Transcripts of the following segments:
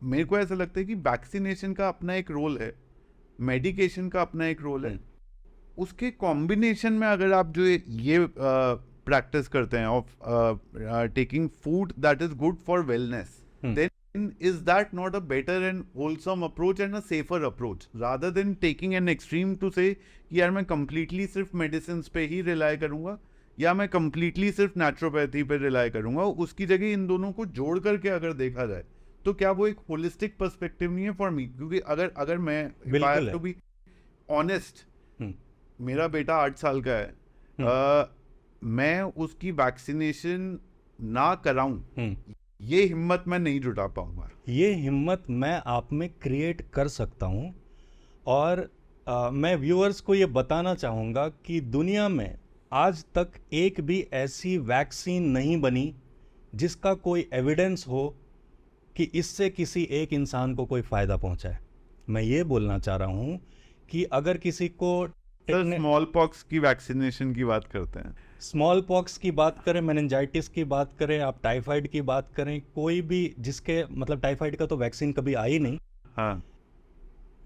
मेरे को ऐसा लगता है कि वैक्सीनेशन का अपना एक रोल है, मेडिकेशन का अपना एक रोल है, उसके कॉम्बिनेशन में अगर आप जो ये प्रैक्टिस करते हैं of taking food that is good for wellness, then is that not a better and wholesome approach and a safer approach rather than taking an extreme to say कि यार मैं कंप्लीटली सिर्फ मेडिसिन पे ही rely करूंगा या मैं completely सिर्फ naturopathy पे रिलाई करूंगा। उसकी जगह इन दोनों को जोड़ करके अगर देखा जाए तो क्या वो एक होलिस्टिक पर्सपेक्टिव नहीं है फॉर मी? क्योंकि अगर मैं if I have to be honest, मेरा बेटा 8 साल का है, मैं उसकी वैक्सीनेशन ना कराऊं ये हिम्मत मैं नहीं जुटा पाऊंगा। ये हिम्मत मैं आप में क्रिएट कर सकता हूं। और मैं व्यूअर्स को ये बताना चाहूँगा कि दुनिया में आज तक एक भी ऐसी वैक्सीन नहीं बनी जिसका कोई एविडेंस हो कि इससे किसी एक इंसान को कोई फ़ायदा पहुंचा है। मैं ये बोलना चाह रहा हूँ कि अगर किसी को स्मॉल पॉक्स की वैक्सीनेशन की बात करते हैं, स्मॉल पॉक्स की बात करें, मेनिंजाइटिस की बात करें, आप टाइफाइड की बात करें, कोई भी जिसके मतलब टाइफाइड का तो वैक्सीन कभी आई नहीं। हाँ,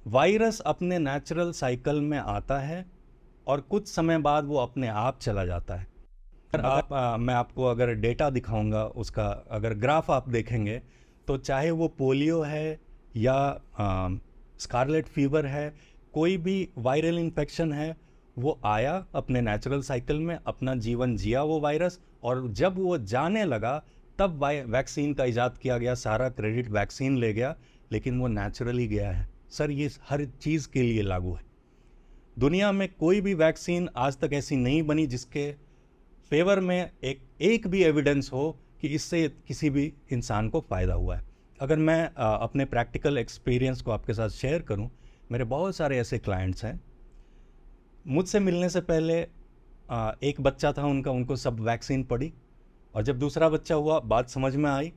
वायरस अपने नेचुरल साइकिल में आता है और कुछ समय बाद वो अपने आप चला जाता है। मैं आपको अगर डेटा दिखाऊंगा उसका, अगर ग्राफ आप देखेंगे तो चाहे वो पोलियो है या स्कारलेट फीवर है, कोई भी वायरल इन्फेक्शन है, वो आया अपने नेचुरल साइकिल में, अपना जीवन जिया वो वायरस, और जब वो जाने लगा तब वैक्सीन का इजाद किया गया, सारा क्रेडिट वैक्सीन ले गया, लेकिन वो नेचुरली गया है। सर ये हर चीज़ के लिए लागू है। दुनिया में कोई भी वैक्सीन आज तक ऐसी नहीं बनी जिसके फेवर में एक भी एविडेंस हो कि इससे किसी भी इंसान को फ़ायदा हुआ है। अगर मैं अपने प्रैक्टिकल एक्सपीरियंस को आपके साथ शेयर करूं, मेरे बहुत सारे ऐसे क्लाइंट्स हैं, मुझसे मिलने से पहले एक बच्चा था उनका, उनको सब वैक्सीन पड़ी, और जब दूसरा बच्चा हुआ बात समझ में आई,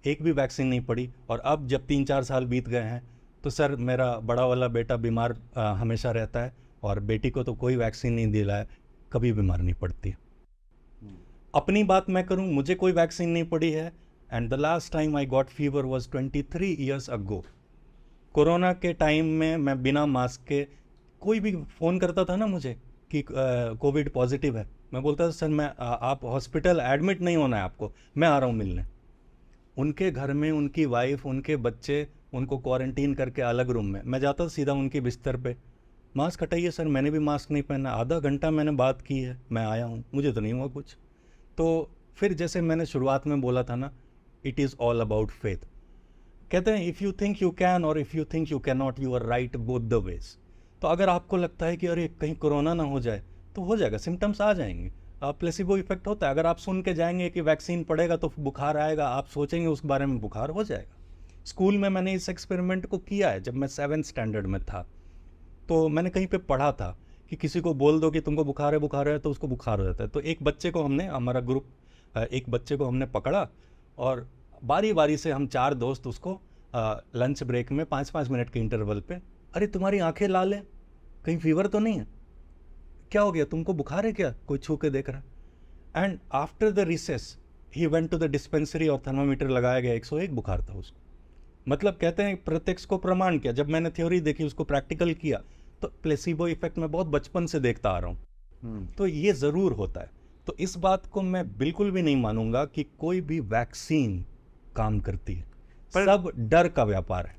एक भी वैक्सीन नहीं पड़ी। और अब जब 3-4 साल बीत गए हैं तो सर मेरा बड़ा वाला बेटा बीमार हमेशा रहता है और बेटी को तो कोई वैक्सीन नहीं दिलाया, कभी बीमार नहीं पड़ती। अपनी बात मैं करूं, मुझे कोई वैक्सीन नहीं पड़ी है, and the last time I got fever was 23 years ago. Corona के टाइम में मैं बिना मास्क के, कोई भी फ़ोन करता था ना मुझे कि कोविड पॉजिटिव है, मैं बोलता था सर आप हॉस्पिटल एडमिट नहीं होना है आपको, मैं आ रहा हूँ मिलने। उनके घर में उनकी वाइफ, उनके बच्चे, उनको क्वारंटीन करके अलग रूम में, मैं जाता था सीधा उनके बिस्तर पे, मास्क हटाइए सर, मैंने भी मास्क नहीं पहना, आधा घंटा मैंने बात की है, मैं आया हूँ, मुझे तो नहीं हुआ कुछ। तो फिर जैसे मैंने शुरुआत में बोला था ना, it is all about faith. कहते हैं if you think you can और if you think you can not, you are right both the ways. तो अगर आपको लगता है कि अरे कहीं कोरोना ना हो जाए, तो हो जाएगा, सिम्टम्स आ जाएंगे, प्लेसिबो इफेक्ट होता है। अगर आप सुन के जाएंगे कि वैक्सीन पड़ेगा तो बुखार आएगा, आप सोचेंगे उस बारे में, बुखार हो जाएगा। स्कूल में मैंने इस एक्सपेरिमेंट को किया है। जब मैं 7th स्टैंडर्ड में था तो मैंने कहीं पे पढ़ा था कि किसी को बोल दो कि तुमको बुखार है तो उसको बुखार हो जाता है। तो एक बच्चे को हमने, हमारा ग्रुप, एक बच्चे को हमने पकड़ा और बारी बारी से हम 4 दोस्त उसको लंच ब्रेक में 5-5 मिनट के इंटरवल पे, अरे तुम्हारी आंखें लाल है, कहीं फीवर तो नहीं है, क्या हो गया, तुमको बुखार है क्या, कोई छू के देख रहा। And after the recess he went to the dispensary और थर्मामीटर लगाया गया, 101 बुखार था उसको। मतलब कहते हैं प्रत्यक्ष को प्रमाण किया। जब मैंने थ्योरी देखी, उसको प्रैक्टिकल किया, तो प्लेसिबो इफेक्ट मैं बहुत बचपन से देखता आ रहा हूँ। तो ये ज़रूर होता है। तो इस बात को मैं बिल्कुल भी नहीं मानूंगा कि कोई भी वैक्सीन काम करती है, सब डर का व्यापार है।